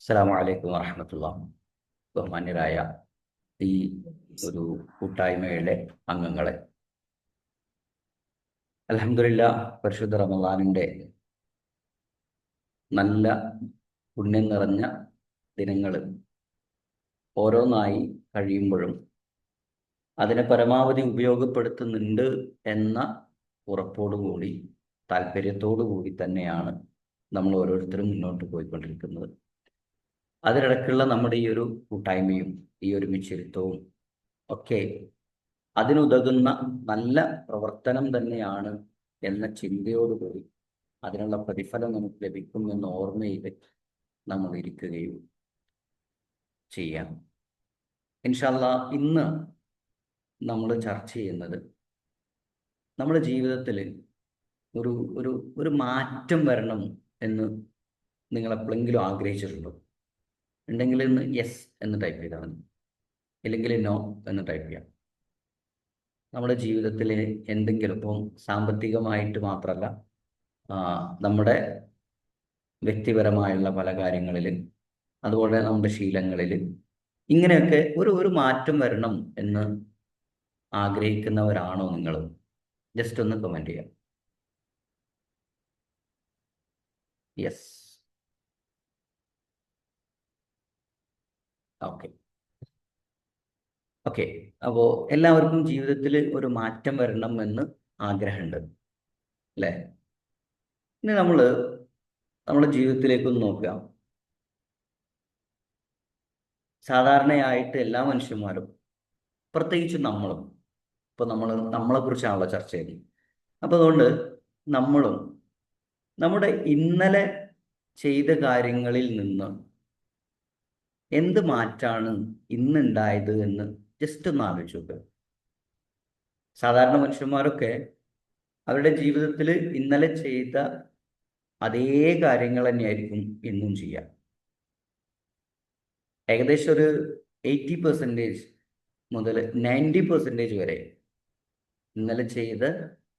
അസ്സലാമു അലൈക്കും വറഹ്മത്തുള്ളാ. ബഹുമാന്യരായ ഈ ഒരു കൂട്ടായ്മയിലെ അംഗങ്ങളെ, അൽഹംദുലില്ലാ, പരിശുദ്ധ റമദാനിൻ്റെ നല്ല പുണ്യം നിറഞ്ഞ ദിനങ്ങൾ ഓരോന്നായി കഴിയുമ്പോഴും അതിനെ പരമാവധി ഉപയോഗപ്പെടുത്തുന്നുണ്ട് എന്ന ഉറപ്പോടുകൂടി, താല്പര്യത്തോടു കൂടി തന്നെയാണ് നമ്മൾ ഓരോരുത്തരും മുന്നോട്ട് പോയിക്കൊണ്ടിരിക്കുന്നത്. അതിനിടയ്ക്കുള്ള നമ്മുടെ ഈ ഒരു കൂട്ടായ്മയും ഈ ഒരുമിച്ചിരുത്തവും ഒക്കെ അതിനുതകുന്ന നല്ല പ്രവർത്തനം തന്നെയാണ് എന്ന ചിന്തയോടുകൂടി അതിനുള്ള പ്രതിഫലം നമുക്ക് ലഭിക്കും എന്ന ഓർമ്മയിൽ നമ്മൾ ഇരിക്കുകയും ചെയ്യാം. ഇൻഷാ അല്ലാഹ്, ഇന്ന് നമ്മൾ ചർച്ച ചെയ്യുന്നത് നമ്മുടെ ജീവിതത്തിൽ ഒരു ഒരു ഒരു മാറ്റം വരണം എന്ന് നിങ്ങൾ എപ്പോഴെങ്കിലും ആഗ്രഹിച്ചിട്ടുണ്ടോ? ഉണ്ടെങ്കിൽ ഇന്ന് യെസ് എന്ന് ടൈപ്പ് ചെയ്താൽ മതി, ഇല്ലെങ്കിൽ നോ എന്ന് ടൈപ്പ് ചെയ്യാം. നമ്മുടെ ജീവിതത്തിൽ എന്തെങ്കിലും, ഇപ്പം സാമ്പത്തികമായിട്ട് മാത്രമല്ല, നമ്മുടെ വ്യക്തിപരമായുള്ള പല കാര്യങ്ങളിൽ, അതുപോലെ നമ്മുടെ ശീലങ്ങളിൽ, ഇങ്ങനെയൊക്കെ ഒരു മാറ്റം വരണം എന്ന് ആഗ്രഹിക്കുന്നവരാണോ നിങ്ങൾ? ജസ്റ്റ് ഒന്ന് കമൻറ്റ് ചെയ്യാം. Yes, okay okay. അപ്പോൾ എല്ലാവർക്കും ജീവിതത്തിൽ ഒരു മാറ്റം വരണം എന്ന് ആഗ്രഹമുണ്ട്, അല്ലേ? ഇനി നമ്മൾ നമ്മുടെ ജീവിതത്തിലേക്കൊന്ന് നോക്കുക. സാധാരണയായിട്ട് എല്ലാ മനുഷ്യന്മാരും, പ്രത്യേകിച്ച് നമ്മളും, ഇപ്പോൾ നമ്മളെക്കുറിച്ചാണല്ലോ ചർച്ച ചെയ്യുന്നത്. അപ്പോൾ അതുകൊണ്ട് നമ്മളും നമ്മുടെ ഇന്നലെ ചെയ്ത കാര്യങ്ങളിൽ നിന്ന് എന്ത് മാറ്റാണ് ഇന്നുണ്ടായത് എന്ന് ജസ്റ്റ് ഒന്ന് ആലോചിച്ച് നോക്കുക. സാധാരണ മനുഷ്യന്മാരൊക്കെ അവരുടെ ജീവിതത്തിൽ ഇന്നലെ ചെയ്ത അതേ കാര്യങ്ങൾ തന്നെയായിരിക്കും ഇന്നും ചെയ്യുക. ഏകദേശം ഒരു 80% മുതൽ 90% വരെ ഇന്നലെ ചെയ്ത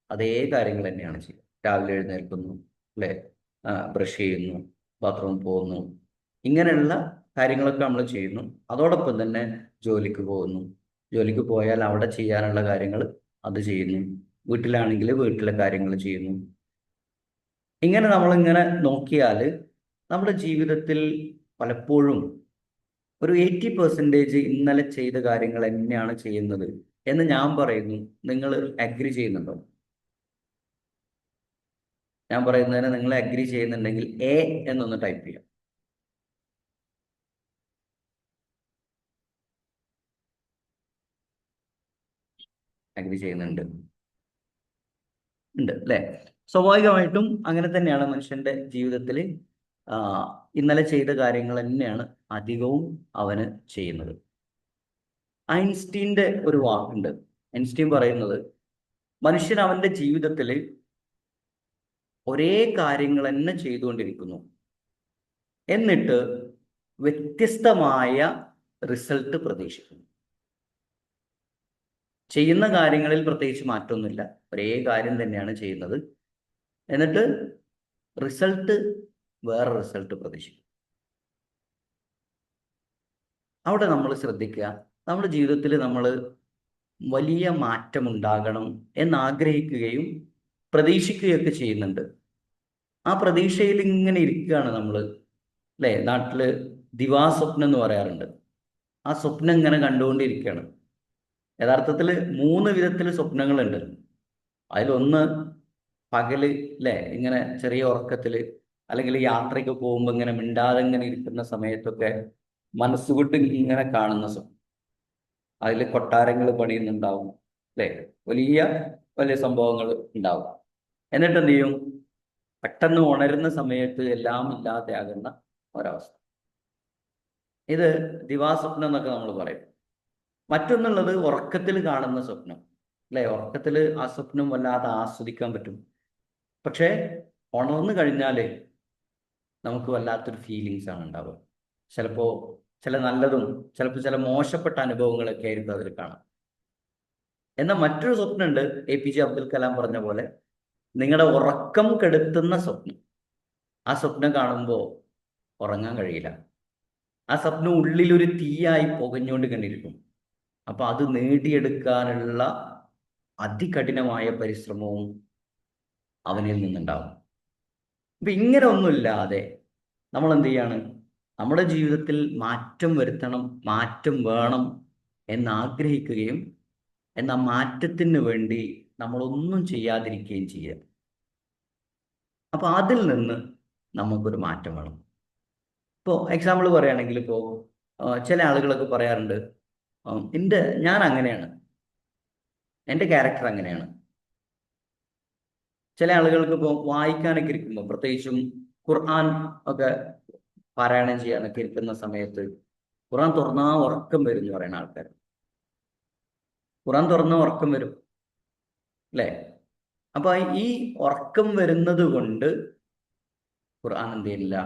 അതേ കാര്യങ്ങൾ തന്നെയാണ് ചെയ്യുക. രാവിലെ എഴുന്നേൽക്കുന്നു, അല്ലേ? ബ്രഷ് ചെയ്യുന്നു, ബാത്റൂമിൽ പോകുന്നു, ഇങ്ങനെയുള്ള കാര്യങ്ങളൊക്കെ നമ്മൾ ചെയ്യുന്നു. അതോടൊപ്പം തന്നെ ജോലിക്ക് പോകുന്നു, ജോലിക്ക് പോയാൽ അവിടെ ചെയ്യാനുള്ള കാര്യങ്ങൾ അത് ചെയ്യുന്നു, വീട്ടിലാണെങ്കിൽ വീട്ടിലെ കാര്യങ്ങൾ ചെയ്യുന്നു. ഇങ്ങനെ നമ്മളിങ്ങനെ നോക്കിയാൽ നമ്മുടെ ജീവിതത്തിൽ പലപ്പോഴും ഒരു 80% ഇന്നലെ ചെയ്ത കാര്യങ്ങൾ തന്നെയാണ് ചെയ്യുന്നത് എന്ന് ഞാൻ പറയുന്നു. നിങ്ങൾ അഗ്രി ചെയ്യുന്നുണ്ടോ? ഞാൻ പറയുന്നതിന് നിങ്ങൾ അഗ്രി ചെയ്യുന്നുണ്ടെങ്കിൽ എ എന്നൊന്ന് ടൈപ്പ് ചെയ്യാം. അഗ്രി ചെയ്യുന്നുണ്ട്, ഉണ്ട് അല്ലേ? സ്വാഭാവികമായിട്ടും അങ്ങനെ തന്നെയാണ് മനുഷ്യന്റെ ജീവിതത്തിൽ. ഇന്നലെ ചെയ്ത കാര്യങ്ങൾ തന്നെയാണ് അധികവും അവന് ചെയ്യുന്നത്. ഐൻസ്റ്റീൻ്റെ ഒരു വാക്കുണ്ട്. ഐൻസ്റ്റീൻ പറയുന്നത്, മനുഷ്യൻ അവന്റെ ജീവിതത്തിൽ ഒരേ കാര്യങ്ങൾ തന്നെ ചെയ്തുകൊണ്ടിരിക്കുന്നു, എന്നിട്ട് വ്യത്യസ്തമായ റിസൾട്ട് പ്രതീക്ഷിക്കുന്നു. ചെയ്യുന്ന കാര്യങ്ങളിൽ പ്രത്യേകിച്ച് മാറ്റമൊന്നുമില്ല, ഒരേ കാര്യം തന്നെയാണ് ചെയ്യുന്നത്, എന്നിട്ട് വേറെ റിസൾട്ട് പ്രതീക്ഷിക്കും. അവിടെ നമ്മൾ ശ്രദ്ധിക്കുക, നമ്മുടെ ജീവിതത്തിൽ നമ്മൾ വലിയ മാറ്റമുണ്ടാകണം എന്നാഗ്രഹിക്കുകയും പ്രതീക്ഷിക്കുകയൊക്കെ ചെയ്യുന്നുണ്ട്. ആ പ്രതീക്ഷയിൽ ഇങ്ങനെ ഇരിക്കുകയാണ് നമ്മൾ, അല്ലേ? നാട്ടിൽ ദിവാസ്വപ്നം എന്ന് പറയാറുണ്ട്. ആ സ്വപ്നം ഇങ്ങനെ കണ്ടുകൊണ്ടിരിക്കുകയാണ്. യഥാർത്ഥത്തിൽ 3 വിധത്തിൽ സ്വപ്നങ്ങളുണ്ട്. അതിലൊന്ന് പകല്, അല്ലേ? ഇങ്ങനെ ചെറിയ ഉറക്കത്തിൽ, അല്ലെങ്കിൽ യാത്രയ്ക്ക് പോകുമ്പോൾ ഇങ്ങനെ മിണ്ടാതെ ഇങ്ങനെ ഇരിക്കുന്ന സമയത്തൊക്കെ മനസ്സുകൊണ്ട് ഇങ്ങനെ കാണുന്ന സ്വപ്നം. അതിൽ കൊട്ടാരങ്ങൾ പണിയുന്നുണ്ടാവും, അല്ലേ? വലിയ വലിയ സംഭവങ്ങൾ ഉണ്ടാവും. എന്നിട്ട് എന്ത് ചെയ്യും? പെട്ടെന്ന് ഉണരുന്ന സമയത്ത് എല്ലാം ഇല്ലാതെയാകുന്ന ഒരവസ്ഥ. ഇത് ദിവാസ്വപ്നം എന്നൊക്കെ നമ്മൾ പറയും. മറ്റൊന്നുള്ളത് ഉറക്കത്തിൽ കാണുന്ന സ്വപ്നം, അല്ലേ? ഉറക്കത്തിൽ ആ സ്വപ്നം വല്ലാതെ ആസ്വദിക്കാൻ പറ്റും. പക്ഷേ ഉണർന്നു കഴിഞ്ഞാൽ നമുക്ക് വല്ലാത്തൊരു ഫീലിങ്സ് ആണ് ഉണ്ടാവുക. ചിലപ്പോൾ ചില നല്ലതും ചിലപ്പോൾ ചില മോശപ്പെട്ട അനുഭവങ്ങളൊക്കെ ആയിരിക്കും അതിൽ കാണാം. എന്നാൽ മറ്റൊരു സ്വപ്നമുണ്ട്, APJ അബ്ദുൽ കലാം പറഞ്ഞ പോലെ, നിങ്ങളുടെ ഉറക്കം കെടുത്തുന്ന സ്വപ്നം. ആ സ്വപ്നം കാണുമ്പോൾ ഉറങ്ങാൻ കഴിയില്ല. ആ സ്വപ്നം ഉള്ളിലൊരു തീയായി പുകഞ്ഞുകൊണ്ട് കണ്ടിരിക്കും. അപ്പൊ അത് നേടിയെടുക്കാനുള്ള അതികഠിനമായ പരിശ്രമവും അവനിൽ നിന്നുണ്ടാവും. അപ്പൊ ഇങ്ങനെ ഒന്നുമില്ലാതെ നമ്മൾ എന്ത് ചെയ്യാണ്? നമ്മുടെ ജീവിതത്തിൽ മാറ്റം വരുത്തണം, മാറ്റം വേണം എന്നാഗ്രഹിക്കുകയും എന്നാൽ മാറ്റത്തിന് വേണ്ടി നമ്മളൊന്നും ചെയ്യാതിരിക്കുകയും ചെയ്യുക. അപ്പൊ അതിൽ നിന്ന് നമുക്കൊരു മാറ്റം വേണം. ഇപ്പോൾ എക്സാമ്പിൾ പറയുകയാണെങ്കിൽ ഇപ്പോൾ ചില ആളുകളൊക്കെ പറയാറുണ്ട്, ഞാൻ അങ്ങനെയാണ്, എൻ്റെ ക്യാരക്ടർ അങ്ങനെയാണ്. ചില ആളുകൾക്ക് ഇപ്പോൾ വായിക്കാനൊക്കെ ഇരിക്കുമ്പോൾ, പ്രത്യേകിച്ചും ഖുർആൻ ഒക്കെ പാരായണം ചെയ്യാനൊക്കെ ഇരിക്കുന്ന സമയത്ത് ഖുർആൻ തുറന്നാ ഉറക്കം വരും എന്ന് പറയുന്ന ആൾക്കാർ. ഖുർആൻ തുറന്നാ ഉറക്കം വരും, അല്ലേ? അപ്പൊ ഈ ഉറക്കം വരുന്നത് കൊണ്ട് ഖുർആൻ എന്ത് ചെയ്യുന്നില്ല,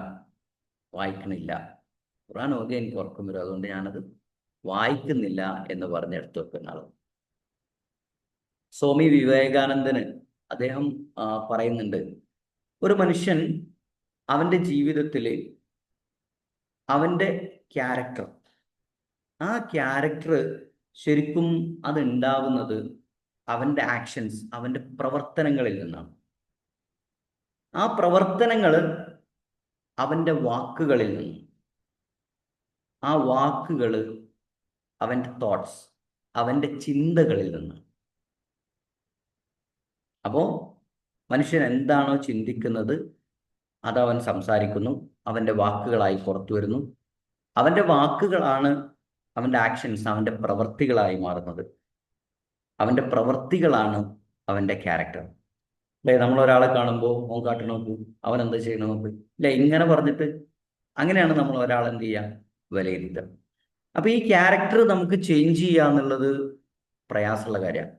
വായിക്കണില്ല. ഖുർആൻ ഓതി എനിക്ക് ഉറക്കം വരും, അതുകൊണ്ട് ഞാനത് വായിക്കുന്നില്ല എന്ന് പറഞ്ഞെടുത്ത് വെക്കുന്ന ആൾ. സ്വാമി വിവേകാനന്ദന് അദ്ദേഹം പറയുന്നുണ്ട്, ഒരു മനുഷ്യൻ അവന്റെ ജീവിതത്തിൽ അവന്റെ ക്യാരക്ടർ, ആ ക്യാരക്ടർ ശരിക്കും അത് ഉണ്ടാവുന്നത് അവന്റെ ആക്ഷൻസ്, അവന്റെ പ്രവർത്തനങ്ങളിൽ നിന്നാണ്. ആ പ്രവർത്തനങ്ങൾ അവന്റെ വാക്കുകളിൽ നിന്നും, ആ വാക്കുകൾ അവന്റെ തോട്ട്സ്, അവന്റെ ചിന്തകളിൽ നിന്നാണ്. അപ്പോ മനുഷ്യൻ എന്താണോ ചിന്തിക്കുന്നത് അതവൻ സംസാരിക്കുന്നു, അവന്റെ വാക്കുകളായി പുറത്തു വരുന്നു. അവന്റെ വാക്കുകളാണ് അവന്റെ ആക്ഷൻസ്, അവന്റെ പ്രവർത്തികളായി മാറുന്നത്. അവന്റെ പ്രവർത്തികളാണ് അവന്റെ ക്യാരക്ടർ. അല്ലെ? നമ്മൾ ഒരാളെ കാണുമ്പോൾ ഓൻ കാട്ടു നോക്കൂ, അവൻ എന്താ ചെയ്യണ നോക്ക്, അല്ലെ? ഇങ്ങനെ പറഞ്ഞിട്ട് അങ്ങനെയാണ് നമ്മൾ ഒരാൾ എന്ത് ചെയ്യുക, വിലയിരുത്തുക. അപ്പൊ ഈ ക്യാരക്ടർ നമുക്ക് ചേഞ്ച് ചെയ്യുക എന്നുള്ളത് പ്രയാസമുള്ള കാര്യമാണ്,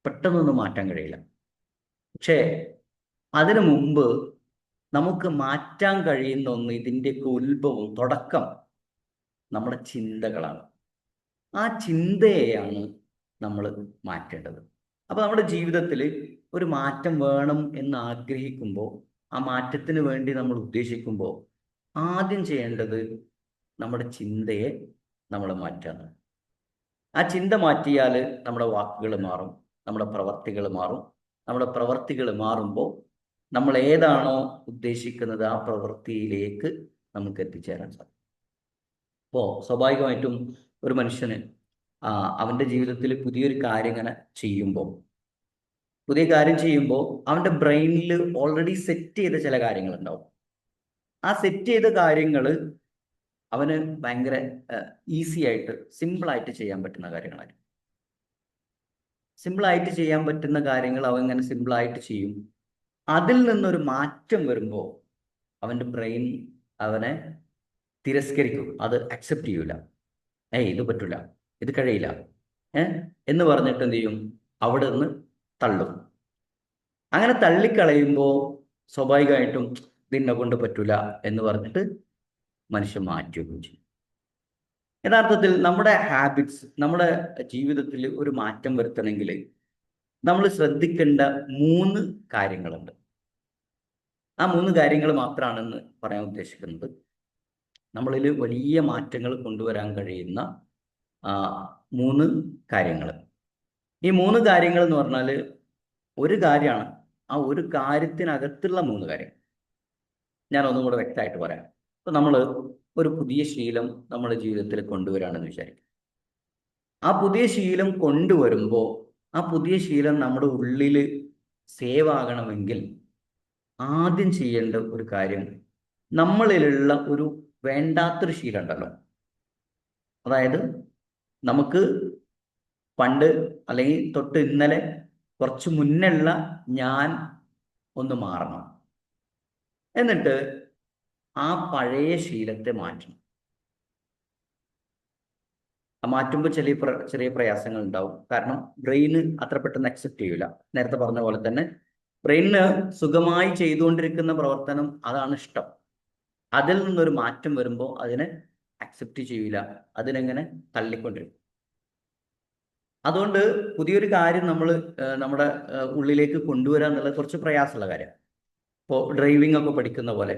പെട്ടെന്നൊന്നും മാറ്റാൻ കഴിയില്ല. പക്ഷേ അതിനു മുമ്പ് നമുക്ക് മാറ്റാൻ കഴിയുന്ന ഒന്ന്, ഇതിൻ്റെയൊക്കെ ഉത്ഭവം, തുടക്കം നമ്മുടെ ചിന്തകളാണ്. ആ ചിന്തയെയാണ് നമ്മൾ മാറ്റേണ്ടത്. അപ്പൊ നമ്മുടെ ജീവിതത്തിൽ ഒരു മാറ്റം വേണം എന്ന് ആഗ്രഹിക്കുമ്പോൾ, ആ മാറ്റത്തിന് വേണ്ടി നമ്മൾ ഉദ്ദേശിക്കുമ്പോൾ ആദ്യം ചെയ്യേണ്ടത് നമ്മുടെ ചിന്തയെ നമ്മൾ മാറ്റാണ്. ആ ചിന്ത മാറ്റിയാൽ നമ്മുടെ വാക്കുകൾ മാറും, നമ്മുടെ പ്രവർത്തികൾ മാറും. നമ്മുടെ പ്രവർത്തികൾ മാറുമ്പോൾ നമ്മൾ ഏതാണോ ഉദ്ദേശിക്കുന്നത് ആ പ്രവൃത്തിയിലേക്ക് നമുക്ക് എത്തിച്ചേരാൻ സാധിക്കും. അപ്പോൾ സ്വാഭാവികമായിട്ടും ഒരു മനുഷ്യന് അവൻ്റെ ജീവിതത്തിൽ പുതിയൊരു കാര്യം ഇങ്ങനെ ചെയ്യുമ്പോൾ, പുതിയ കാര്യം ചെയ്യുമ്പോൾ അവൻ്റെ ബ്രെയിനിൽ ഓൾറെഡി സെറ്റ് ചെയ്ത ചില കാര്യങ്ങളുണ്ടാവും. ആ സെറ്റ് ചെയ്ത കാര്യങ്ങൾ അവന് ഭയങ്കര ഈസി ആയിട്ട്, സിമ്പിളായിട്ട് ചെയ്യാൻ പറ്റുന്ന കാര്യങ്ങളായിരിക്കും. സിമ്പിളായിട്ട് ചെയ്യാൻ പറ്റുന്ന കാര്യങ്ങൾ അവൻ ഇങ്ങനെ സിമ്പിളായിട്ട് ചെയ്യും. അതിൽ നിന്നൊരു മാറ്റം വരുമ്പോൾ അവൻ്റെ ബ്രെയിൻ അവനെ തിരസ്കരിക്കും, അത് അക്സെപ്റ്റ് ചെയ്യൂല. ഇത് പറ്റൂല, ഇത് കഴിയില്ല എന്ന് പറഞ്ഞിട്ട് എന്ത് ചെയ്യും, അവിടെ നിന്ന് തള്ളും. അങ്ങനെ തള്ളിക്കളയുമ്പോൾ സ്വാഭാവികമായിട്ടും ഇതിനെ കൊണ്ട് പറ്റൂല എന്ന് പറഞ്ഞിട്ട് മനുഷ്യൻ മാറ്റുകയും ചെയ്യും. യഥാർത്ഥത്തിൽ നമ്മുടെ ഹാബിറ്റ്സ്, നമ്മുടെ ജീവിതത്തിൽ ഒരു മാറ്റം വരുത്തണമെങ്കിൽ നമ്മൾ ശ്രദ്ധിക്കേണ്ട 3 കാര്യങ്ങളുണ്ട്. ആ 3 കാര്യങ്ങൾ മാത്രമാണെന്ന് പറയാൻ ഉദ്ദേശിക്കുന്നത്. നമ്മളിൽ വലിയ മാറ്റങ്ങൾ കൊണ്ടുവരാൻ കഴിയുന്ന 3 കാര്യങ്ങൾ. ഈ 3 കാര്യങ്ങൾ എന്ന് പറഞ്ഞാൽ ഒരു കാര്യമാണ്, ആ ഒരു കാര്യത്തിനകത്തുള്ള 3 കാര്യം. ഞാൻ ഒന്നും കൂടെ വ്യക്തമായിട്ട് പറയാം. ഇപ്പൊ നമ്മൾ ഒരു പുതിയ ശീലം നമ്മുടെ ജീവിതത്തിൽ കൊണ്ടുവരാണെന്ന് വിചാരിക്കും. ആ പുതിയ ശീലം കൊണ്ടുവരുമ്പോൾ ആ പുതിയ ശീലം നമ്മുടെ ഉള്ളിൽ സേവ് ആകണമെങ്കിൽ ആദ്യം ചെയ്യേണ്ട ഒരു കാര്യം, നമ്മളിലുള്ള ഒരു വേണ്ടാത്തൊരു ശീലം ഉണ്ടല്ലോ, അതായത് നമുക്ക് പണ്ട് അല്ലെങ്കിൽ തൊട്ട് ഇന്നലെ കുറച്ച് മുന്നുള്ള ഞാൻ ഒന്ന് മാറണം. എന്നിട്ട് ആ പഴയ ശീലത്തെ മാറ്റണം. മാറ്റുമ്പോൾ ചെറിയ പ്രയാസങ്ങൾ ഉണ്ടാവും. കാരണം ബ്രെയിന് അത്ര പെട്ടെന്ന് അക്സെപ്റ്റ് ചെയ്യൂല. നേരത്തെ പറഞ്ഞ പോലെ തന്നെ ബ്രെയിനിന് സുഖമായി ചെയ്തുകൊണ്ടിരിക്കുന്ന പ്രവർത്തനം അതാണ് ഇഷ്ടം. അതിൽ നിന്നൊരു മാറ്റം വരുമ്പോൾ അതിനെ അക്സെപ്റ്റ് ചെയ്യൂല, അതിനെങ്ങനെ തള്ളിക്കൊണ്ടിരിക്കും. അതുകൊണ്ട് പുതിയൊരു കാര്യം നമ്മൾ നമ്മുടെ ഉള്ളിലേക്ക് കൊണ്ടുവരാൻ എന്നുള്ളത് കുറച്ച് പ്രയാസമുള്ള കാര്യമാണ്. ഇപ്പോൾ ഡ്രൈവിംഗ് ഒക്കെ പഠിക്കുന്ന പോലെ,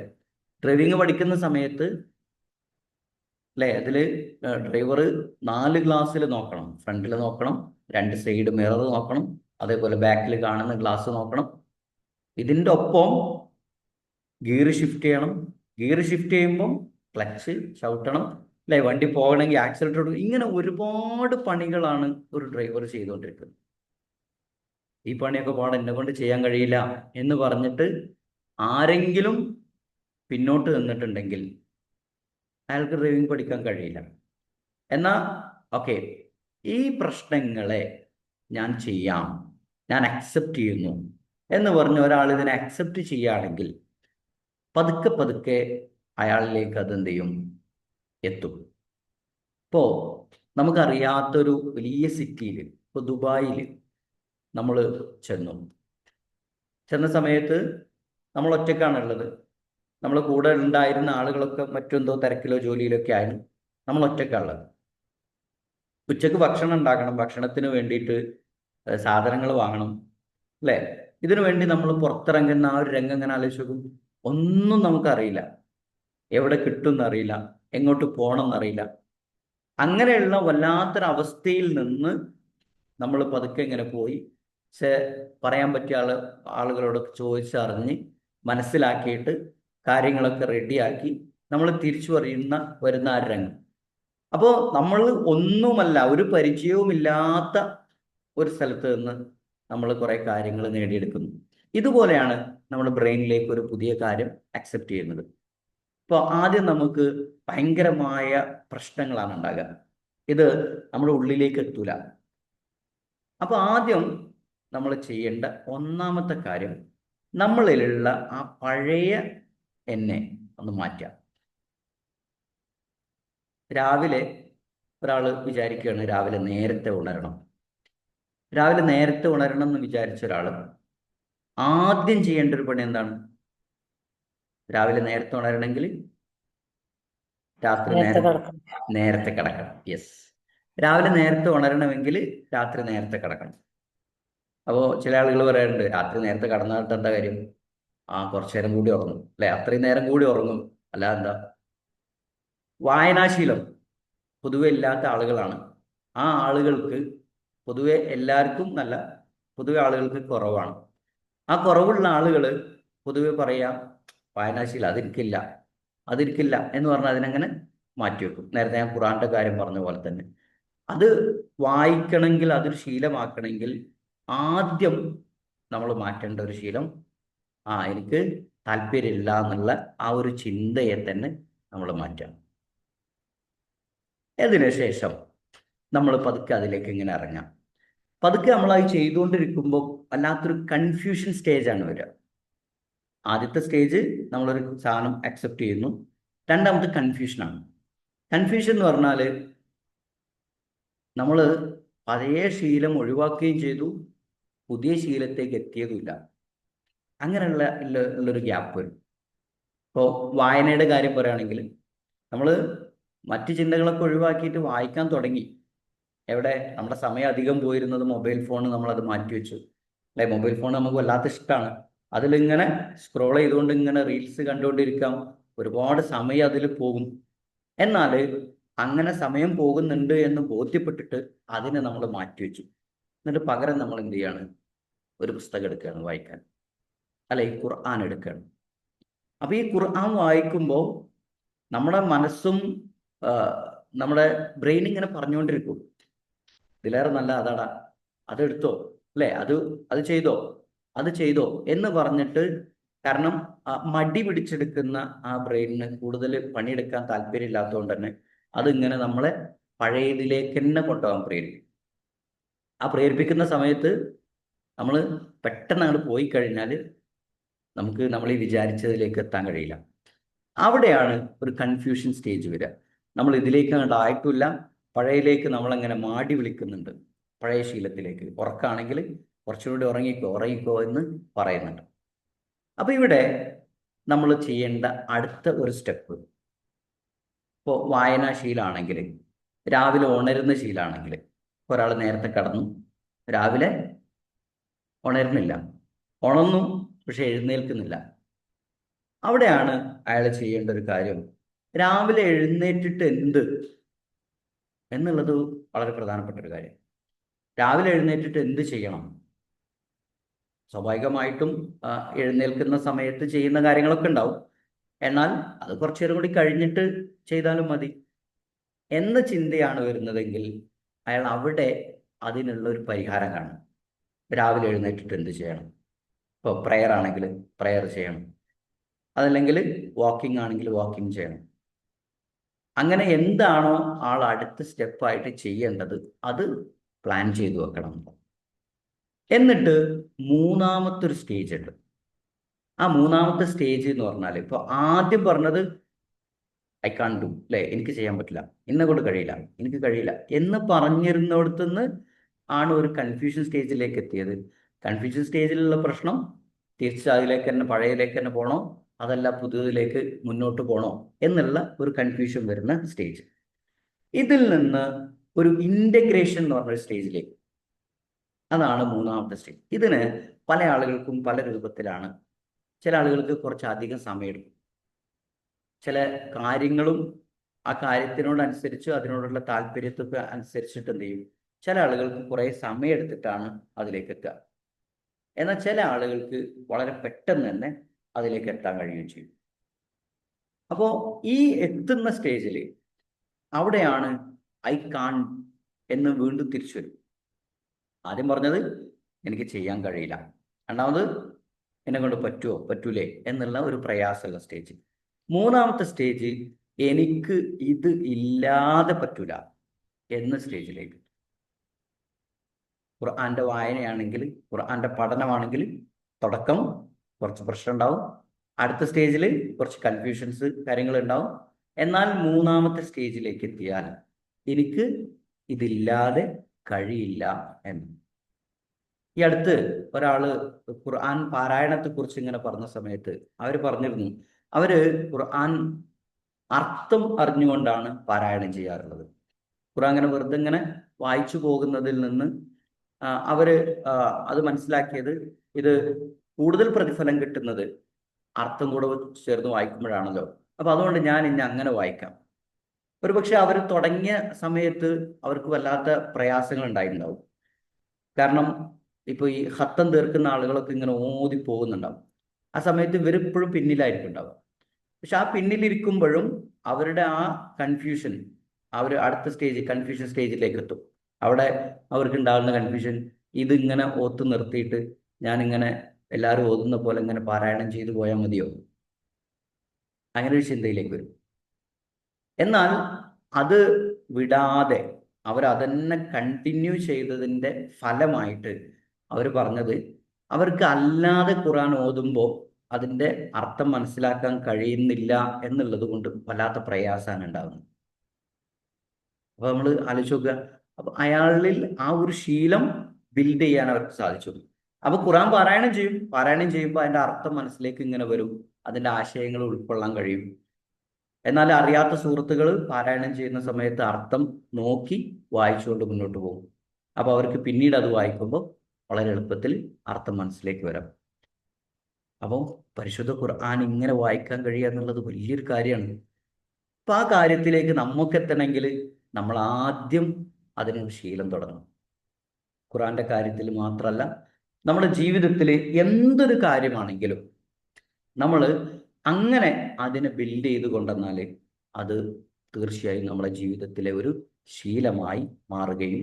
ഡ്രൈവിംഗ് പഠിക്കുന്ന സമയത്ത് അല്ലേ? അതിൽ ഡ്രൈവർ 4 ഗ്ലാസ്സിൽ നോക്കണം. ഫ്രണ്ടിൽ നോക്കണം, 2 സൈഡ് മിറർ നോക്കണം, അതേപോലെ ബാക്കിൽ കാണുന്ന ഗ്ലാസ് നോക്കണം. ഇതിൻ്റെ ഒപ്പം ഗിയർ ഷിഫ്റ്റ് ചെയ്യണം. ഗിയർ ഷിഫ്റ്റ് ചെയ്യുമ്പം ക്ലച്ച് ചവിട്ടണം, അല്ലേ? വണ്ടി പോകണമെങ്കിൽ ആക്സിലേറ്റർ, ഇങ്ങനെ ഒരുപാട് പണികളാണ് ഒരു ഡ്രൈവർ ചെയ്തുകൊണ്ടിരിക്കുന്നത്. ഈ പണിയൊക്കെ പാടെ എന്നെ കൊണ്ട് ചെയ്യാൻ കഴിയില്ല എന്ന് പറഞ്ഞിട്ട് ആരെങ്കിലും പിന്നോട്ട് നിന്നിട്ടുണ്ടെങ്കിൽ അയാൾക്ക് ഡ്രൈവിംഗ് പഠിക്കാൻ കഴിയില്ല. എന്നാൽ ഓക്കെ, ഈ പ്രശ്നങ്ങളെ ഞാൻ ചെയ്യാം, ഞാൻ അക്സെപ്റ്റ് ചെയ്യുന്നു എന്ന് പറഞ്ഞ് ഒരാൾ ഇതിനെ അക്സെപ്റ്റ് ചെയ്യുകയാണെങ്കിൽ പതുക്കെ പതുക്കെ അയാളിലേക്ക് അതെന്ത് ചെയ്യും, എത്തും. ഇപ്പോൾ നമുക്കറിയാത്തൊരു വലിയ സിറ്റിയിൽ, ഇപ്പോൾ ദുബായിൽ നമ്മൾ ചെന്ന സമയത്ത് നമ്മൾ ഒറ്റയ്ക്കാണുള്ളത്. നമ്മൾ കൂടെ ഉണ്ടായിരുന്ന ആളുകളൊക്കെ മറ്റെന്തോ തിരക്കിലോ ജോലിയിലൊക്കെ ആയിരുന്നു. നമ്മൾ ഒറ്റയ്ക്കാണുള്ളത്. ഉച്ചക്ക് ഭക്ഷണം ഉണ്ടാക്കണം, ഭക്ഷണത്തിന് വേണ്ടിയിട്ട് സാധനങ്ങൾ വാങ്ങണം, അല്ലേ? ഇതിനു വേണ്ടി നമ്മൾ പുറത്തിറങ്ങുന്ന ആ ഒരു രംഗം ഇങ്ങനെ ആലോചിച്ച് നോക്കും. ഒന്നും നമുക്കറിയില്ല, എവിടെ കിട്ടും എന്നറിയില്ല, എങ്ങോട്ട് പോകണം എന്നറിയില്ല. അങ്ങനെയുള്ള വല്ലാത്തൊരവസ്ഥയിൽ നിന്ന് നമ്മൾ പതുക്കെ ഇങ്ങനെ പോയി പറയാൻ പറ്റിയ ആളുകളോട് ചോദിച്ചറിഞ്ഞ് മനസ്സിലാക്കിയിട്ട് കാര്യങ്ങളൊക്കെ റെഡിയാക്കി നമ്മൾ തിരിച്ചു വരുന്ന ആ രംഗം. അപ്പോൾ നമ്മൾ ഒന്നുമല്ല, ഒരു പരിചയവുമില്ലാത്ത ഒരു സ്ഥലത്ത് നിന്ന് നമ്മൾ കുറേ കാര്യങ്ങൾ നേടിയെടുക്കുന്നു. ഇതുപോലെയാണ് നമ്മുടെ ബ്രെയിനിലേക്ക് ഒരു പുതിയ കാര്യം അക്സെപ്റ്റ് ചെയ്യുന്നത്. ഇപ്പോൾ ആദ്യം നമുക്ക് ഭയങ്കരമായ പ്രശ്നങ്ങളാണ് ഉണ്ടാകുക. ഇത് നമ്മുടെ ഉള്ളിലേക്ക് എത്തൂല. അപ്പോൾ ആദ്യം നമ്മൾ ചെയ്യേണ്ട ഒന്നാമത്തെ കാര്യം, നമ്മളിലുള്ള ആ പഴയ എന്നെ ഒന്ന് മാറ്റാം. രാവിലെ ഒരാൾ വിചാരിക്കുകയാണ് രാവിലെ നേരത്തെ ഉണരണം. രാവിലെ നേരത്തെ ഉണരണം എന്ന് വിചാരിച്ച ഒരാൾ ആദ്യം ചെയ്യേണ്ട ഒരു പണി എന്താണ്? രാവിലെ നേരത്തെ ഉണരണമെങ്കിൽ രാത്രി നേരത്തെ കിടക്കണം. യെസ്, രാവിലെ നേരത്തെ ഉണരണമെങ്കിൽ രാത്രി നേരത്തെ കിടക്കണം. അപ്പോൾ ചില ആളുകൾ പറയാറുണ്ട്, രാത്രി നേരത്തെ കിടന്നിട്ട് എന്താ കാര്യം? കുറച്ചു നേരം കൂടി ഉറങ്ങും, അല്ലെ? അത്രയും നേരം കൂടി ഉറങ്ങും, അല്ല എന്താ? വായനാശീലം പൊതുവെ ഇല്ലാത്ത ആളുകളാണ്. ആ ആളുകൾക്ക് പൊതുവെ, എല്ലാവർക്കും നല്ല, പൊതുവെ ആളുകൾക്ക് കുറവാണ്. ആ കുറവുള്ള ആളുകൾ പൊതുവെ പറയാം, വായനാശീലം അതിരിക്കില്ല എന്ന് പറഞ്ഞാൽ അതിനങ്ങനെ മാറ്റിവെക്കും. നേരത്തെ ഞാൻ ഖുറാന്റെ കാര്യം പറഞ്ഞ പോലെ തന്നെ, അത് വായിക്കണമെങ്കിൽ, അതൊരു ശീലമാക്കണമെങ്കിൽ ആദ്യം നമ്മൾ മാറ്റേണ്ട ഒരു ശീലം, എനിക്ക് താല്പര്യമില്ല എന്നുള്ള ആ ഒരു ചിന്തയെ തന്നെ നമ്മൾ മാറ്റാം. അതിനുശേഷം നമ്മൾ പതുക്കെ അതിലേക്ക് ഇങ്ങനെ ഇറങ്ങാം. പതുക്കെ നമ്മളത് ചെയ്തുകൊണ്ടിരിക്കുമ്പോൾ വല്ലാത്തൊരു കൺഫ്യൂഷൻ സ്റ്റേജാണ് വരിക. ആദ്യത്തെ സ്റ്റേജ് നമ്മളൊരു സാധനം അക്സെപ്റ്റ് ചെയ്യുന്നു. രണ്ടാമത്തെ കൺഫ്യൂഷനാണ്. കൺഫ്യൂഷൻ എന്ന് പറഞ്ഞാൽ നമ്മൾ പഴയ ശീലം ഒഴിവാക്കുകയും ചെയ്തു, പുതിയ ശീലത്തേക്ക് എത്തിയതുമില്ല. ഉള്ളൊരു ഗ്യാപ്പ് വരും. ഇപ്പോൾ വായനയുടെ കാര്യം പറയുകയാണെങ്കിൽ നമ്മൾ മറ്റ് ചിന്തകളൊക്കെ ഒഴിവാക്കിയിട്ട് വായിക്കാൻ തുടങ്ങി. എവിടെ? നമ്മുടെ സമയം അധികം പോയിരുന്നത് മൊബൈൽ ഫോൺ, നമ്മളത് മാറ്റിവെച്ചു, അല്ലെ? മൊബൈൽ ഫോൺ നമുക്ക് വല്ലാത്ത ഇഷ്ടമാണ്. അതിലിങ്ങനെ സ്ക്രോൾ ചെയ്തുകൊണ്ട് ഇങ്ങനെ റീൽസ് കണ്ടുകൊണ്ടിരിക്കാം, ഒരുപാട് സമയം അതിൽ പോകും. എന്നാൽ അങ്ങനെ സമയം പോകുന്നുണ്ട് എന്ന് ബോധ്യപ്പെട്ടിട്ട് അതിനെ നമ്മൾ മാറ്റിവെച്ചു. എന്നിട്ട് പകരം നമ്മൾ എന്ത് ചെയ്യാണ്? ഒരു പുസ്തകം എടുക്കുകയാണ് വായിക്കാൻ, അല്ലെ? ഈ ഖുർആൻ എടുക്കുകയാണ്. അപ്പോൾ ഈ ഖുർആൻ വായിക്കുമ്പോൾ നമ്മുടെ മനസ്സും നമ്മുടെ ബ്രെയിൻ ഇങ്ങനെ പറഞ്ഞുകൊണ്ടിരിക്കും, ഇതിലേറെ നല്ല അതാടാ, അതെടുത്തോ, അല്ലേ? അത് ചെയ്തോ എന്ന് പറഞ്ഞിട്ട്. കാരണം മടി പിടിച്ചെടുക്കുന്ന ആ ബ്രെയിനിന് കൂടുതൽ പണിയെടുക്കാൻ താല്പര്യമില്ലാത്തതുകൊണ്ട് തന്നെ അതിങ്ങനെ നമ്മളെ പഴയതിലേക്ക് തന്നെ കൊണ്ടുപോകാൻ പ്രേരിപ്പിക്കും. ആ പ്രേരിപ്പിക്കുന്ന സമയത്ത് നമ്മൾ പെട്ടെന്ന് അങ്ങോട്ട് പോയി കഴിഞ്ഞാൽ നമുക്ക് നമ്മൾ ഈ വിചാരിച്ചതിലേക്ക് എത്താൻ കഴിയില്ല. അവിടെയാണ് ഒരു കൺഫ്യൂഷൻ സ്റ്റേജ് വരിക. നമ്മൾ ഇതിലേക്ക് അങ്ങോട്ട് ആയിട്ടില്ല, പഴയതിലേക്ക് നമ്മളങ്ങനെ മാടി വിളിക്കുന്നുണ്ട്, പഴയ ശീലത്തിലേക്ക്. ഉറക്കാണെങ്കിൽ കുറച്ചുകൂടി ഉറങ്ങിക്കോ എന്ന് പറയുന്നുണ്ട്. അപ്പോൾ ഇവിടെ നമ്മൾ ചെയ്യേണ്ട അടുത്ത ഒരു സ്റ്റെപ്പ്, ഇപ്പോൾ വായനാശീലമാണെങ്കിൽ, രാവിലെ ഉണരുന്ന ശീലമാണെങ്കിൽ, ഒരാൾ നേരത്തെ കിടന്നു, രാവിലെ ഉണരുന്നില്ല, ഉണർന്നു പക്ഷെ എഴുന്നേൽക്കുന്നില്ല. അവിടെയാണ് അയാൾ ചെയ്യേണ്ട ഒരു കാര്യം, രാവിലെ എഴുന്നേറ്റിട്ട് എന്ത് എന്നുള്ളത് വളരെ പ്രധാനപ്പെട്ട ഒരു കാര്യം. രാവിലെ എഴുന്നേറ്റിട്ട് എന്ത് ചെയ്യണം? സ്വാഭാവികമായിട്ടും എഴുന്നേൽക്കുന്ന സമയത്ത് ചെയ്യുന്ന കാര്യങ്ങളൊക്കെ ഉണ്ടാവും. എന്നാൽ അത് കുറച്ചു നേരം കൂടി കഴിഞ്ഞിട്ട് ചെയ്താലും മതി എന്ന ചിന്തയാണ് വരുന്നതെങ്കിൽ അയാൾ അവിടെ അതിനുള്ള ഒരു പരിഹാരം കാണും. രാവിലെ എഴുന്നേറ്റിട്ട് എന്ത് ചെയ്യണം? ഇപ്പോൾ പ്രെയർ ആണെങ്കിൽ പ്രെയർ ചെയ്യണം, അതല്ലെങ്കിൽ വാക്കിംഗ് ആണെങ്കിൽ വാക്കിംഗ് ചെയ്യണം. അങ്ങനെ എന്താണോ ആൾ അടുത്ത സ്റ്റെപ്പായിട്ട് ചെയ്യേണ്ടത് അത് പ്ലാൻ ചെയ്തു വെക്കണം. എന്നിട്ട് മൂന്നാമത്തെ ഒരു സ്റ്റേജ് ഉണ്ട്. ആ മൂന്നാമത്തെ സ്റ്റേജ് എന്ന് പറഞ്ഞാൽ ഇപ്പോൾ ആദ്യം പറഞ്ഞത് ഐ കാൺ ഡു, അല്ലേ, എനിക്ക് ചെയ്യാൻ പറ്റില്ല, എന്നെ കൊണ്ട് കഴിയില്ല, എനിക്ക് കഴിയില്ല എന്ന് പറഞ്ഞിരുന്നിടത്തുനിന്ന് ആണ് ഒരു കൺഫ്യൂഷൻ സ്റ്റേജിലേക്ക് എത്തിയത്. കൺഫ്യൂഷൻ സ്റ്റേജിലുള്ള പ്രശ്നം തിരിച്ച് അതിലേക്ക് തന്നെ പഴയതിലേക്ക് തന്നെ പോകണോ, അതല്ല പുതിയതിലേക്ക് മുന്നോട്ട് പോകണോ എന്നുള്ള ഒരു കൺഫ്യൂഷൻ വരുന്ന സ്റ്റേജ്. ഇതിൽ നിന്ന് ഒരു ഇൻ്റഗ്രേഷൻ എന്ന് പറഞ്ഞൊരു സ്റ്റേജിലേക്ക്, അതാണ് മൂന്നാമത്തെ സ്റ്റേജ്. ഇതിന് പല ആളുകൾക്കും പല രൂപത്തിലാണ്. ചില ആളുകൾക്ക് കുറച്ച് അധികം സമയമെടുക്കും. ചില കാര്യങ്ങളും ആ കാര്യത്തിനോടനുസരിച്ച് അതിനോടുള്ള താല്പര്യത്തൊക്കെ അനുസരിച്ചിട്ട് എന്ത് ചെയ്യും, ചില ആളുകൾക്ക് കുറേ സമയം എടുത്തിട്ടാണ് അതിലേക്ക് എത്തുക. എന്നാൽ ചില ആളുകൾക്ക് വളരെ പെട്ടെന്ന് തന്നെ അതിലേക്ക് എത്താൻ കഴിയുകയും ചെയ്യും. അപ്പോൾ ഈ എത്തുന്ന സ്റ്റേജിൽ അവിടെയാണ് ഐ കാൺ എന്ന് വീണ്ടും തിരിച്ചു വരും. ആദ്യം പറഞ്ഞത് എനിക്ക് ചെയ്യാൻ കഴിയില്ല, രണ്ടാമത് എന്നെ കൊണ്ട് പറ്റുമോ പറ്റൂലേ എന്നുള്ള ഒരു പ്രയാസമുള്ള സ്റ്റേജ്. മൂന്നാമത്തെ സ്റ്റേജ് എനിക്ക് ഇത് ഇല്ലാതെ പറ്റൂല എന്ന സ്റ്റേജിലേക്ക്. ഖുർആന്റെ വായനയാണെങ്കിൽ, ഖുർആന്റെ പഠനമാണെങ്കിൽ തുടക്കം കുറച്ച് പ്രശ്നം ഉണ്ടാവും, അടുത്ത സ്റ്റേജിൽ കുറച്ച് കൺഫ്യൂഷൻസ് കാര്യങ്ങൾ ഉണ്ടാവും. എന്നാൽ മൂന്നാമത്തെ സ്റ്റേജിലേക്ക് എത്തിയാൽ എനിക്ക് ഇതില്ലാതെ കഴിയില്ല എന്ന്. ഈ അടുത്ത് ഒരാള് ഖുർആൻ പാരായണത്തെ കുറിച്ച് ഇങ്ങനെ പറഞ്ഞ സമയത്ത് അവർ പറഞ്ഞിരുന്നു, അവര് ഖുർആൻ അർത്ഥം അറിഞ്ഞുകൊണ്ടാണ് പാരായണം ചെയ്യാറുള്ളത്. ഖുർആൻ അങ്ങനെ വെറുതെ ഇങ്ങനെ വായിച്ചു പോകുന്നതിൽ നിന്ന് അവര് അത് മനസ്സിലാക്കിയത്, ഇത് കൂടുതൽ പ്രതിഫലം കിട്ടുന്നത് അർത്ഥം കൂടെ ചേർന്ന് വായിക്കുമ്പോഴാണല്ലോ, അപ്പൊ അതുകൊണ്ട് ഞാൻ ഇനി അങ്ങനെ വായിക്കാം. ഒരുപക്ഷെ അവർ തുടങ്ങിയ സമയത്ത് അവർക്ക് വല്ലാത്ത പ്രയാസങ്ങൾ ഉണ്ടായിട്ടുണ്ടാവും. കാരണം ഇപ്പൊ ഈ ഹത്തം തീർക്കുന്ന ആളുകളൊക്കെ ഇങ്ങനെ ഓതി പോകുന്നുണ്ടാവും. ആ സമയത്ത് ഇവരിപ്പോഴും പിന്നിലായിരിക്കും ഉണ്ടാവുക. പക്ഷെ ആ പിന്നിലിരിക്കുമ്പോഴും അവരുടെ ആ കൺഫ്യൂഷൻ, അവർ അടുത്ത സ്റ്റേജ് കൺഫ്യൂഷൻ സ്റ്റേജിലേക്ക് എത്തും. അവിടെ അവർക്ക് ഉണ്ടാകുന്ന കൺഫ്യൂഷൻ, ഇതിങ്ങനെ ഓത്ത് നിർത്തിയിട്ട് ഞാനിങ്ങനെ എല്ലാവരും ഓതുന്ന പോലെ ഇങ്ങനെ പാരായണം ചെയ്തു പോയാൽ മതിയോ, അങ്ങനെ ഒരു ചിന്തയിലേക്ക് വരും. എന്നാൽ അത് വിടാതെ അവർ അതന്നെ കണ്ടിന്യൂ ചെയ്തതിൻ്റെ ഫലമായിട്ട് അവർ പറഞ്ഞത്, അവർക്ക് അല്ലാതെ ഖുർആൻ ഓതുമ്പോൾ അതിൻ്റെ അർത്ഥം മനസ്സിലാക്കാൻ കഴിയുന്നില്ല എന്നുള്ളത് കൊണ്ട് വല്ലാത്ത പ്രയാസമാണ് ഉണ്ടാകുന്നത്. അപ്പൊ നമ്മൾ ആലോചിച്ച് നോക്കുക, അപ്പൊ അയാളിൽ ആ ഒരു ശീലം ബിൽഡ് ചെയ്യാൻ അവർക്ക് സാധിച്ചു. അപ്പൊ ഖുർആൻ പാരായണം ചെയ്യുമ്പോൾ അതിന്റെ അർത്ഥം മനസ്സിലേക്ക് ഇങ്ങനെ വരും, അതിന്റെ ആശയങ്ങൾ ഉൾക്കൊള്ളാൻ കഴിയും. എന്നാൽ അറിയാത്ത സുഹൃത്തുക്കൾ പാരായണം ചെയ്യുന്ന സമയത്ത് അർത്ഥം നോക്കി വായിച്ചുകൊണ്ട് മുന്നോട്ട് പോകും. അപ്പൊ അവർക്ക് പിന്നീട് അത് വായിക്കുമ്പോൾ വളരെ എളുപ്പത്തിൽ അർത്ഥം മനസ്സിലേക്ക് വരാം. അപ്പോൾ പരിശുദ്ധ ഖുർആൻ ഇങ്ങനെ വായിക്കാൻ കഴിയുക എന്നുള്ളത് വലിയൊരു കാര്യമാണ്. അപ്പൊ ആ കാര്യത്തിലേക്ക് നമുക്ക് എത്തണമെങ്കിൽ നമ്മൾ ആദ്യം അതിനൊരു ശീലം തുടങ്ങണം. ഖുർആന്റെ കാര്യത്തിൽ മാത്രമല്ല, നമ്മുടെ ജീവിതത്തിൽ എന്തൊരു കാര്യമാണെങ്കിലും നമ്മൾ അങ്ങനെ അതിനെ ബിൽഡ് ചെയ്ത് കൊണ്ടുവന്നാൽ അത് തീർച്ചയായും നമ്മുടെ ജീവിതത്തിലെ ഒരു ശീലമായി മാറുകയും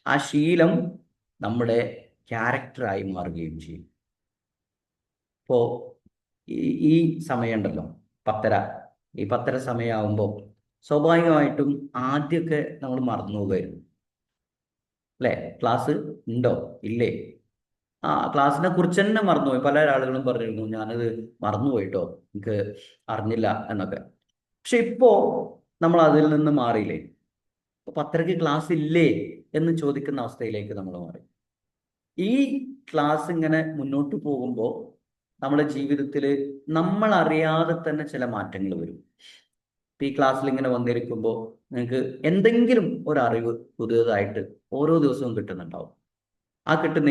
ആ ശീലം നമ്മുടെ ക്യാരക്ടറായി മാറുകയും ചെയ്യും. ഇപ്പോൾ ഈ സമയമുണ്ടല്ലോ 10:30, ഈ 10:30 സമയമാകുമ്പോൾ സ്വാഭാവികമായിട്ടും ആദ്യമൊക്കെ നമ്മൾ മറന്നു പോകുമായിരുന്നു, അല്ലേ? ക്ലാസ് ഉണ്ടോ ഇല്ലേ, ക്ലാസ്സിനെ കുറിച്ച് തന്നെ മറന്നുപോയി. പല ആളുകളും പറഞ്ഞിരുന്നു ഞാനത് മറന്നുപോയിട്ടോ, എനിക്ക് അറിഞ്ഞില്ല എന്നൊക്കെ. പക്ഷെ ഇപ്പോ നമ്മൾ അതിൽ നിന്ന് മാറിയില്ലേ? 10:30 ക്ലാസ് ഇല്ലേ എന്ന് ചോദിക്കുന്ന അവസ്ഥയിലേക്ക് നമ്മൾ മാറി. ഈ ക്ലാസ് ഇങ്ങനെ മുന്നോട്ട് പോകുമ്പോൾ നമ്മുടെ ജീവിതത്തിൽ നമ്മൾ അറിയാതെ തന്നെ ചില മാറ്റങ്ങൾ വരും. ഈ ക്ലാസ്സിൽ ഇങ്ങനെ വന്നിരിക്കുമ്പോൾ നിങ്ങൾക്ക് എന്തെങ്കിലും ഒരു അറിവ് പുതിയതായിട്ട് ഓരോ ദിവസവും കിട്ടുന്നുണ്ടാവും.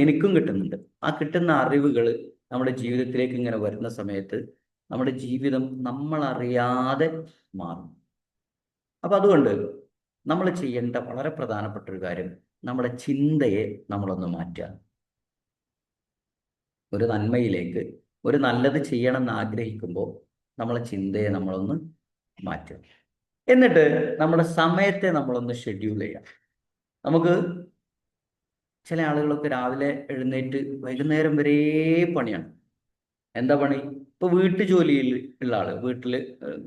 എനിക്കും കിട്ടുന്നുണ്ട്. ആ കിട്ടുന്ന അറിവുകൾ നമ്മുടെ ജീവിതത്തിലേക്ക് ഇങ്ങനെ വരുന്ന സമയത്ത് നമ്മുടെ ജീവിതം നമ്മൾ അറിയാതെ മാറും. അപ്പൊ അതുകൊണ്ട് നമ്മൾ ചെയ്യേണ്ട വളരെ പ്രധാനപ്പെട്ട ഒരു കാര്യം, നമ്മുടെ ചിന്തയെ നമ്മളൊന്ന് മാറ്റുക. ഒരു നന്മയിലേക്ക്, ഒരു നല്ലത് ചെയ്യണം എന്ന് ആഗ്രഹിക്കുമ്പോൾ നമ്മളെ ചിന്തയെ നമ്മളൊന്ന് മാറ്റുക. എന്നിട്ട് നമ്മുടെ സമയത്തെ നമ്മളൊന്ന് ഷെഡ്യൂൾ ചെയ്യാം. നമുക്ക് ചില ആളുകളൊക്കെ രാവിലെ എഴുന്നേറ്റ് വൈകുന്നേരം വരെ പണിയാണ്. എന്താ പണി? ഇപ്പൊ വീട്ടു ജോലിയിൽ ഉള്ള ആള്, വീട്ടിൽ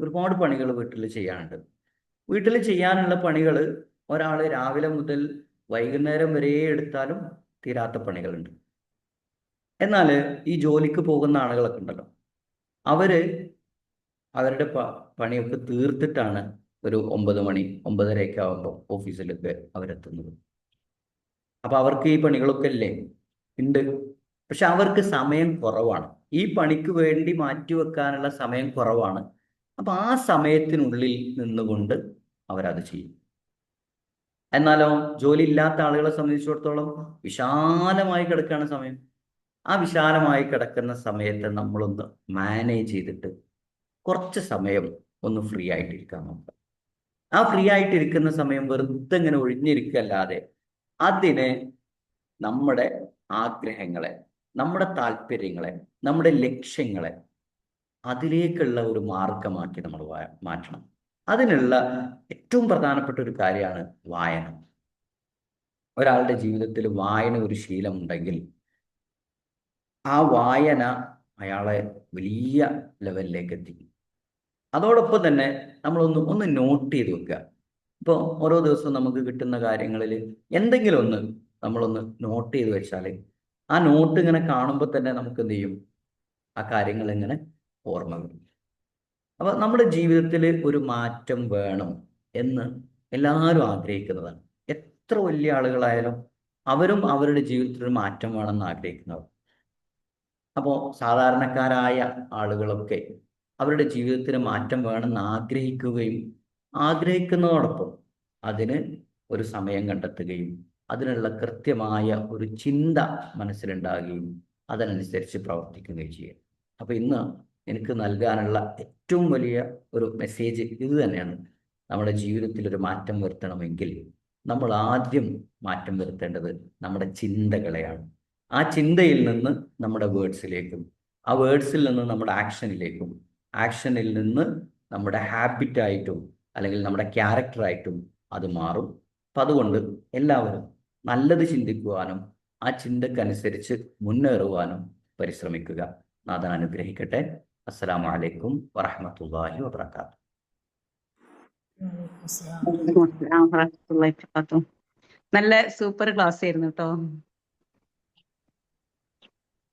ഒരുപാട് പണികൾ വീട്ടിൽ ചെയ്യാനുണ്ട്. വീട്ടിൽ ചെയ്യാനുള്ള പണികൾ ഒരാൾ രാവിലെ മുതൽ വൈകുന്നേരം വരെ എടുത്താലും തീരാത്ത പണികളുണ്ട്. എന്നാൽ ഈ ജോലിക്ക് പോകുന്ന ആളുകളൊക്കെ ഉണ്ടല്ലോ, അവര് അവരുടെ പണിയൊക്കെ തീർത്തിട്ടാണ് ഒരു 9 മണി 9:30 ആകുമ്പോൾ ഓഫീസിലൊക്കെ അവരെത്തുന്നത്. അപ്പൊ അവർക്ക് ഈ പണികളൊക്കെ ഇല്ലേ? ഉണ്ട്. പക്ഷെ അവർക്ക് സമയം കുറവാണ്. ഈ പണിക്ക് വേണ്ടി മാറ്റിവെക്കാനുള്ള സമയം കുറവാണ്. അപ്പൊ ആ സമയത്തിനുള്ളിൽ നിന്നുകൊണ്ട് അവരത് ചെയ്യും. എന്നാലോ ജോലി ഇല്ലാത്ത ആളുകളെ സംബന്ധിച്ചിടത്തോളം വിശാലമായി കിടക്കുകയാണ് സമയം. ആ വിശാലമായി കിടക്കുന്ന സമയത്തെ നമ്മളൊന്ന് മാനേജ് ചെയ്തിട്ട് കുറച്ച് സമയം ഒന്ന് ഫ്രീ ആയിട്ടിരിക്കാൻ നോക്കുക. ആ ഫ്രീ ആയിട്ടിരിക്കുന്ന സമയം വെറുതെ ഇങ്ങനെ ഒഴിഞ്ഞിരിക്കല്ലാതെ അതിനെ നമ്മുടെ ആഗ്രഹങ്ങളെ, നമ്മുടെ താല്പര്യങ്ങളെ, നമ്മുടെ ലക്ഷ്യങ്ങളെ അതിലേക്കുള്ള ഒരു മാർഗമാക്കി നമ്മൾ മാറ്റണം. അതിനുള്ള ഏറ്റവും പ്രധാനപ്പെട്ട ഒരു കാര്യമാണ് വായന. ഒരാളുടെ ജീവിതത്തിൽ വായന ഒരു ശീലമുണ്ടെങ്കിൽ ആ വായന അയാളെ വലിയ ലെവലിലേക്ക് എത്തിക്കും. അതോടൊപ്പം തന്നെ നമ്മളൊന്ന് നോട്ട് ചെയ്ത് വെക്കുക. ഇപ്പോൾ ഓരോ ദിവസവും നമുക്ക് കിട്ടുന്ന കാര്യങ്ങളിൽ എന്തെങ്കിലും ഒന്ന് നമ്മളൊന്ന് നോട്ട് ചെയ്ത് വെച്ചാൽ ആ നോട്ട് ഇങ്ങനെ കാണുമ്പോൾ തന്നെ നമുക്ക് എന്ത് ചെയ്യും? ആ കാര്യങ്ങൾ ഇങ്ങനെ ഓർമ്മ വരും. അപ്പൊ നമ്മുടെ ജീവിതത്തിൽ ഒരു മാറ്റം വേണം എന്ന് എല്ലാവരും ആഗ്രഹിക്കുന്നതാണ്. എത്ര വലിയ ആളുകളായാലും അവരും അവരുടെ ജീവിതത്തിൽ ഒരു മാറ്റം വേണമെന്ന് ആഗ്രഹിക്കുന്നവർ. അപ്പോൾ സാധാരണക്കാരായ ആളുകളൊക്കെ അവരുടെ ജീവിതത്തിന് മാറ്റം വേണമെന്ന് ആഗ്രഹിക്കുകയും ആഗ്രഹിക്കുന്നതോടൊപ്പം അതിന് ഒരു സമയം കണ്ടെത്തുകയും അതിനുള്ള കൃത്യമായ ഒരു ചിന്ത മനസ്സിലുണ്ടാകുകയും അതിനനുസരിച്ച് പ്രവർത്തിക്കുകയും ചെയ്യും. അപ്പൊ ഇന്ന് എനിക്ക് നൽകാനുള്ള ഏറ്റവും വലിയ ഒരു മെസ്സേജ് ഇത് തന്നെയാണ്. നമ്മുടെ ജീവിതത്തിൽ ഒരു മാറ്റം വരുത്തണമെങ്കിൽ നമ്മൾ ആദ്യം മാറ്റം വരുത്തേണ്ടത് നമ്മുടെ ചിന്തകളെയാണ്. ആ ചിന്തയിൽ നിന്ന് നമ്മുടെ വേർഡ്സിലേക്കും, ആ വേർഡ്സിൽ നിന്ന് നമ്മുടെ ആക്ഷനിലേക്കും, ആക്ഷനിൽ നിന്ന് നമ്മുടെ ഹാബിറ്റായിട്ടും അല്ലെങ്കിൽ നമ്മുടെ ക്യാരക്ടറായിട്ടും അത് മാറും. അപ്പം അതുകൊണ്ട് എല്ലാവരും നല്ലത് ചിന്തിക്കുവാനും ആ ചിന്തക്കനുസരിച്ച് മുന്നേറുവാനും പരിശ്രമിക്കുക. നാഥൻ അനുഗ്രഹിക്കട്ടെ. അസ്സലാമു അലൈക്കും വറഹ്മത്തുള്ളാഹി വബറകാതുഹു. നല്ല സൂപ്പർ ക്ലാസ് ആയിരുന്നു കേട്ടോ.